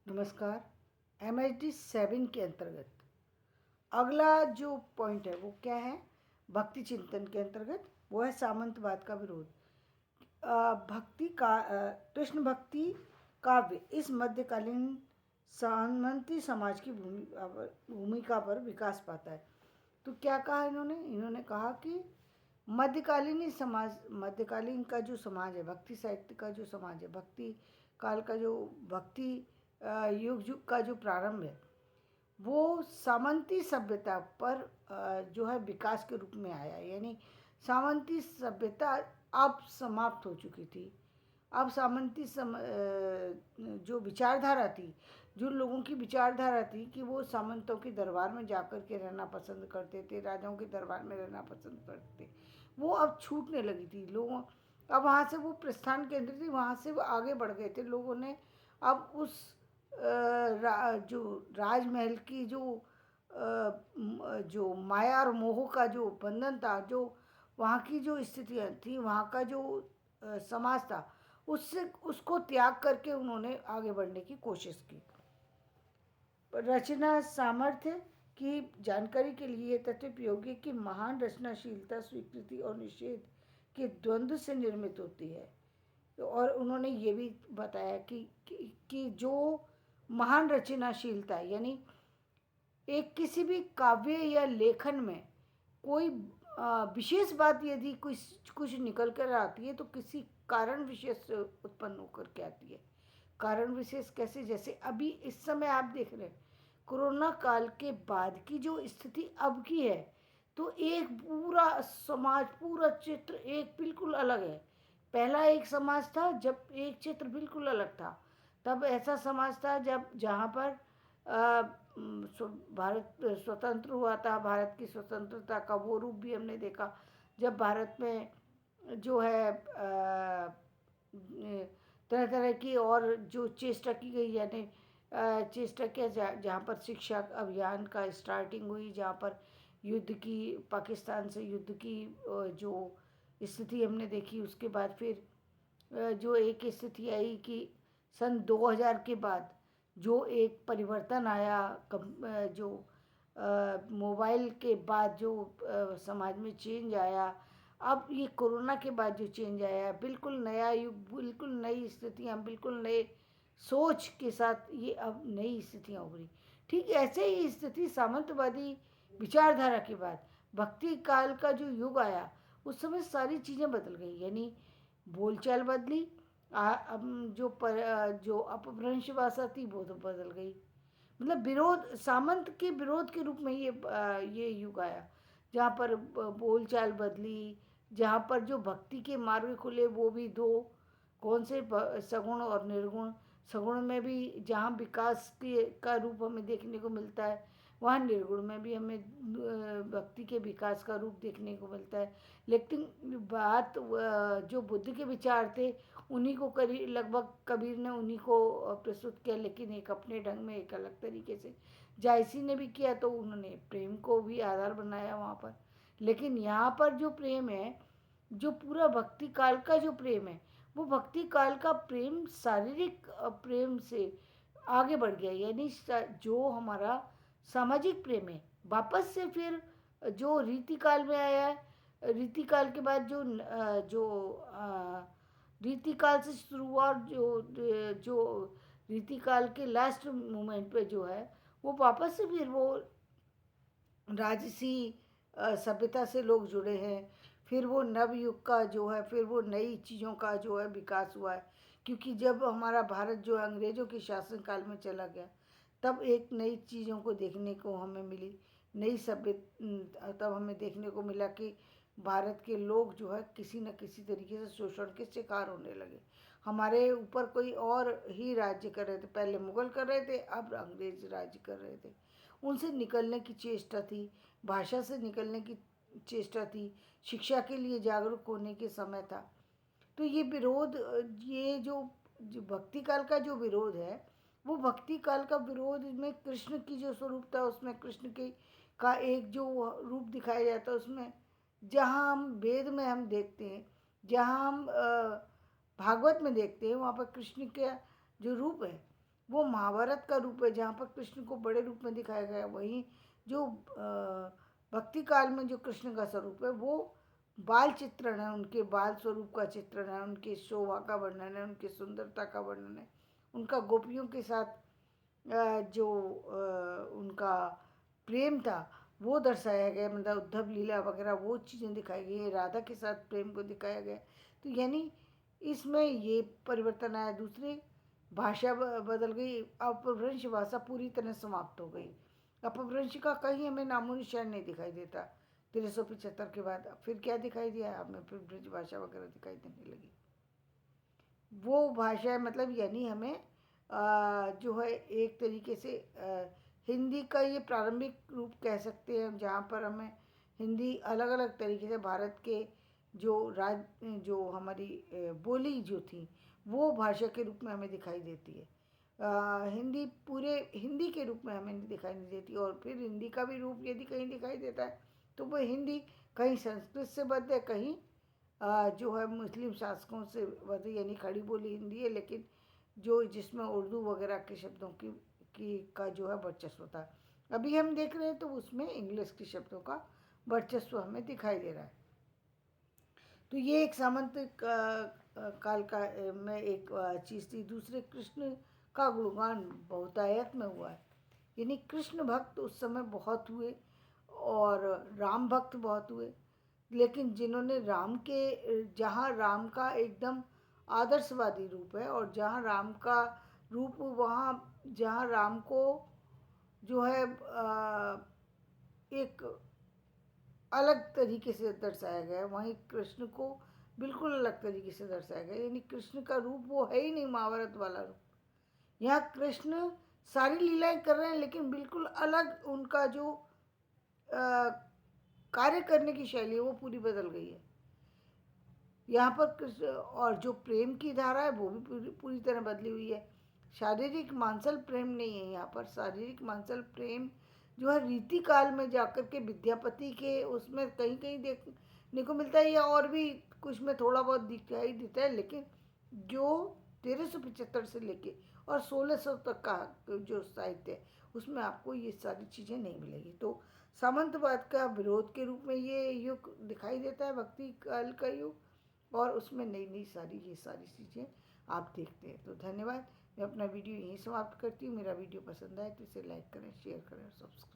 नमस्कार। MHD 7 के अंतर्गत अगला जो पॉइंट है वो क्या है? भक्ति चिंतन के अंतर्गत वो है सामंतवाद का विरोध। भक्ति का कृष्ण भक्ति काव्य इस मध्यकालीन सामंती समाज की भूमिका पर विकास पाता है। तो क्या कहा इन्होंने कहा कि मध्यकालीन का जो समाज है, भक्ति साहित्य का जो समाज है, भक्ति काल का जो भक्ति युग का जो प्रारंभ है, वो सामंती सभ्यता पर जो है विकास के रूप में आया। यानी सामंती सभ्यता अब समाप्त हो चुकी थी। अब सामंती जो विचारधारा थी, जो लोगों की विचारधारा थी कि वो सामंतों के दरबार में जाकर के रहना पसंद करते थे, राजाओं के दरबार में रहना पसंद करते थे, वो अब छूटने लगी थी। लोगों अब वहाँ से वो प्रस्थान केंद्र थी, वहाँ से वो आगे बढ़ गए थे। लोगों ने अब उस जो राजमहल की जो माया और मोह का जो बंधन था, जो वहाँ की जो स्थितियाँ थी, वहाँ का जो समाज था, उसको त्याग करके उन्होंने आगे बढ़ने की कोशिश की। रचना सामर्थ्य की जानकारी के लिए तथ्य प्रयोग है कि महान रचनाशीलता स्वीकृति और निषेध के द्वंद्व से निर्मित होती है। और उन्होंने ये भी बताया कि जो महान रचनाशीलता यानी एक किसी भी काव्य या लेखन में कोई विशेष बात यदि कुछ निकल कर आती है तो किसी कारण विशेष से उत्पन्न होकर के आती है। कारण विशेष कैसे? जैसे अभी इस समय आप देख रहे हैं कोरोना काल के बाद की जो स्थिति अब की है, तो एक पूरा समाज, पूरा चित्र एक बिल्कुल अलग है। पहला एक समाज था जब एक चित्र बिल्कुल अलग था। तब ऐसा समाज था जहाँ पर भारत स्वतंत्र हुआ था। भारत की स्वतंत्रता का वो रूप भी हमने देखा जब भारत में जो है तरह तरह की और जो चेष्टा की गई, यानी चेष्टा किया जहाँ पर शिक्षा अभियान का स्टार्टिंग हुई, जहाँ पर युद्ध की, पाकिस्तान से युद्ध की जो स्थिति हमने देखी। उसके बाद फिर जो एक स्थिति आई कि सन 2000 के बाद जो एक परिवर्तन आया, जो मोबाइल के बाद जो समाज में चेंज आया, अब ये कोरोना के बाद जो चेंज आया, बिल्कुल नया युग, बिल्कुल नई स्थितियाँ, बिल्कुल नए सोच के साथ ये अब नई स्थितियाँ उभरी। ठीक ऐसे ही स्थिति सामंतवादी विचारधारा के बाद भक्ति काल का जो युग आया, उस समय सारी चीज़ें बदल गई। यानी बोलचाल बदली, जो अपभ्रंश भाषा थी वो तो बदल गई। मतलब विरोध, सामंत के विरोध के रूप में ये युग आया, जहाँ पर बोलचाल बदली, जहाँ पर जो भक्ति के मार्ग खुले वो भी दो, कौन से? सगुण और निर्गुण। सगुण में भी जहाँ विकास के का रूप हमें देखने को मिलता है, वहाँ निर्गुण में भी हमें भक्ति के विकास का रूप देखने को मिलता है। लेकिन बात जो बुद्ध के विचार थे उन्हीं को लगभग कबीर ने उन्हीं को प्रस्तुत किया, लेकिन एक अपने ढंग में, एक अलग तरीके से। जायसी ने भी किया तो उन्होंने प्रेम को भी आधार बनाया वहाँ पर। लेकिन यहाँ पर जो प्रेम है, जो पूरा भक्ति काल का जो प्रेम है, वो भक्ति काल का प्रेम शारीरिक प्रेम से आगे बढ़ गया। यानी जो हमारा सामाजिक प्रेम है वापस से फिर जो रीति काल में आया है। रीति काल के बाद रीति काल से शुरू हुआ, और जो रीति काल के लास्ट मोमेंट पे जो है वो वापस से फिर वो राजसी सभ्यता से लोग जुड़े हैं। फिर वो नवयुग का जो है, फिर वो नई चीज़ों का जो है विकास हुआ है। क्योंकि जब हमारा भारत जो अंग्रेज़ों के शासन काल में चला गया, तब एक नई चीज़ों को देखने को हमें मिली, नई सभ्य तब हमें देखने को मिला कि भारत के लोग जो है किसी न किसी तरीके से शोषण के शिकार होने लगे। हमारे ऊपर कोई और ही राज्य कर रहे थे। पहले मुग़ल कर रहे थे, अब अंग्रेज़ राज्य कर रहे थे। उनसे निकलने की चेष्टा थी, भाषा से निकलने की चेष्टा थी, शिक्षा के लिए जागरूक होने के समय था। तो ये विरोध, ये जो भक्ति काल का जो विरोध है, वो भक्ति काल का विरोध में कृष्ण की जो स्वरूप था, उसमें कृष्ण के का एक जो रूप दिखाया जाता है, उसमें जहाँ हम वेद में हम देखते हैं, जहाँ हम भागवत में देखते हैं, वहाँ पर कृष्ण का जो रूप है वो महाभारत का रूप है जहाँ पर कृष्ण को बड़े रूप में दिखाया गया है। वहीं जो भक्ति काल में जो कृष्ण का स्वरूप है वो बाल चित्रण है, उनके बाल स्वरूप का चित्रण है, उनकी शोभा का वर्णन है, उनकी सुंदरता का वर्णन है, उनका गोपियों के साथ जो उनका प्रेम था वो दर्शाया गया, मतलब उद्धव लीला वगैरह वो चीज़ें दिखाई गई है, राधा के साथ प्रेम को दिखाया गया। तो यानी इसमें ये परिवर्तन आया। दूसरी भाषा बदल गई, अपभ्रंश भाषा पूरी तरह समाप्त हो गई। अपभ्रंश का कहीं हमें नामो निशान नहीं दिखाई देता 1375 के बाद। फिर क्या दिखाई दिया हमें? फिर ब्रज भाषा वगैरह दिखाई देने लगी। वो भाषा मतलब यानी हमें जो है एक तरीके से हिंदी का ये प्रारंभिक रूप कह सकते हैं, जहाँ पर हमें हिंदी अलग अलग तरीके से भारत के जो हमारी बोली जो थी वो भाषा के रूप में हमें दिखाई देती है। हिंदी पूरे हिंदी के रूप में हमें दिखाई नहीं देती। और फिर हिंदी का भी रूप यदि कहीं दिखाई देता है तो वो हिंदी कहीं संस्कृत से बद्ध है, कहीं जो है मुस्लिम शासकों से बद्ध, यानी खड़ी बोली हिंदी है, लेकिन जो जिसमें उर्दू वगैरह के शब्दों की का जो है वर्चस्व था। अभी हम देख रहे हैं तो उसमें इंग्लिश के शब्दों का वर्चस्व हमें दिखाई दे रहा है। तो ये एक सामंत काल का में एक चीज़ थी। दूसरे कृष्ण का गुणगान बहुतायत में हुआ है, यानी कृष्ण भक्त उस समय बहुत हुए और राम भक्त बहुत हुए। लेकिन जिन्होंने जहाँ राम का एकदम आदर्शवादी रूप है और जहाँ राम का रूप वहाँ जहाँ राम को जो है एक अलग तरीके से दर्शाया गया है, वहीं कृष्ण को बिल्कुल अलग तरीके से दर्शाया गया, यानी कृष्ण का रूप वो है ही नहीं महाभारत वाला रूप। यहाँ कृष्ण सारी लीलाएं कर रहे हैं लेकिन बिल्कुल अलग उनका जो कार्य करने की शैली है वो पूरी बदल गई है। यहाँ पर कृष्ण और जो प्रेम की धारा है वो भी पूरी तरह बदली हुई है। शारीरिक मांसल प्रेम नहीं है यहाँ पर। शारीरिक मांसल प्रेम जो है रीति काल में जाकर के विद्यापति के उसमें कहीं कहीं देखने को मिलता है, या और भी कुछ में थोड़ा बहुत दिखाई देता है, लेकिन जो 1375 से लेके और 1600 तक का जो साहित्य है उसमें आपको ये सारी चीज़ें नहीं मिलेगी। तो सामंतवाद का विरोध के रूप में ये युग दिखाई देता है, भक्ति काल का युग, और उसमें नई नई ये सारी चीज़ें आप देखते हैं। तो धन्यवाद। मैं अपना वीडियो यहीं समाप्त करती हूँ। मेरा वीडियो पसंद आए तो इसे लाइक करें, शेयर करें और सब्सक्राइब